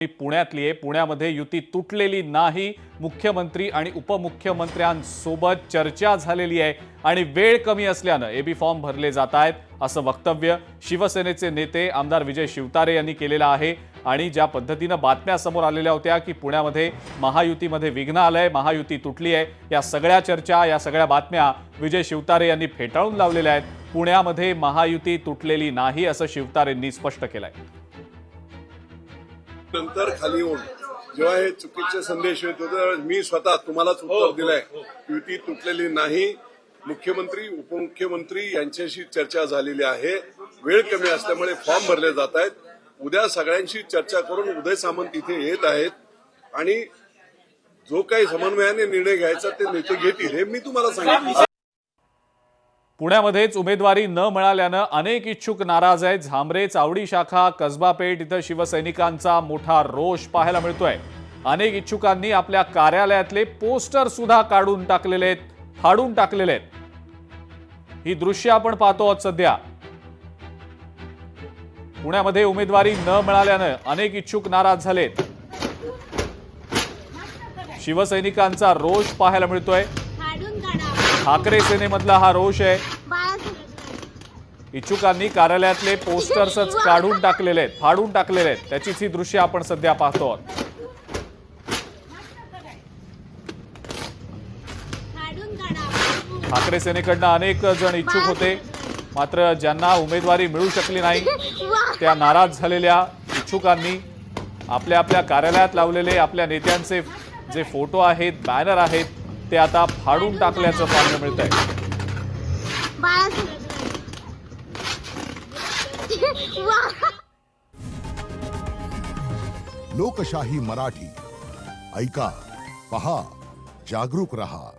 पुण्यातली आहे। पुण्यामध्ये युती तुटलेली नाही, मुख्यमंत्री आणि उपमुख्यमंत्र्यांसोबत चर्चा झालेली आहे आणि वेळ कमी असल्याने एबी फॉर्म भरले जात आहेत असं वक्तव्य शिवसेनेचे नेते आमदार विजय शिवतारे यांनी केलेलं आहे। आणि ज्या पद्धतीने बातम्या समोर आलेल्या होत्या की पुण्यामध्ये महायुतीमध्ये विघ्न आलंय, महायुती तुटली आहे, या सगळ्या चर्चा, या सगळ्या बातम्या विजय शिवतारे यांनी फेटाळून लावलेल्या आहेत। पुण्यामध्ये महायुती तुटलेली नाही असं शिवतारेंनी स्पष्ट केलंय। नंतर खाली येऊन जेव्हा हे चुकीचे संदेश येत होते मी स्वतः तुम्हालाच उत्तर दिलंय, युती तुटलेली नाही, मुख्यमंत्री उपमुख्यमंत्री यांच्याशी चर्चा झालेली आहे, वेळ कमी असल्यामुळे फॉर्म भरले जात आहेत। उद्या सगळ्यांशी चर्चा करून उदय सामंत इथे येत आहेत आणि जो काही समन्वयाने निर्णय घ्यायचा ते नेते घेतील हे मी तुम्हाला सांगितलं। पुण्यामध्येच उमेदवारी न मिळाल्यानं अनेक इच्छुक नाराज आहेत। झांबरे, चावडी शाखा, कसबा पेठ इथं शिवसैनिकांचा मोठा रोष पाहायला मिळतोय। अनेक इच्छुकांनी आपल्या कार्यालयातले पोस्टर सुद्धा काढून टाकलेले आहेत, फाडून टाकलेले आहेत। ही दृश्य आपण पाहतो आहोत सध्या। पुण्यामध्ये उमेदवारी न मिळाल्यानं अनेक इच्छुक नाराज झालेत। शिवसैनिकांचा रोष पाहायला मिळतोय। ठाकरे सेनेमधला हा रोष आहे। इच्छुकांनी कार्यालयातले पोस्टर्सच काढून टाकलेले आहेत, फाडून टाकलेले आहेत। त्याचीच ही दृश्य आपण सध्या पाहतो आहोत। ठाकरे सेनेकडनं अनेक जण इच्छुक होते, मात्र ज्यांना उमेदवारी मिळू शकली नाही त्या नाराज झालेल्या इच्छुकांनी आपल्या आपल्या कार्यालयात लावलेले आपल्या नेत्यांचे जे फोटो आहेत, बॅनर आहेत, ते आता फाडून टाकल्याचं पाहायला मिळतंय। लोकशाही मराठी ऐका, पहा, जागरूक रहा।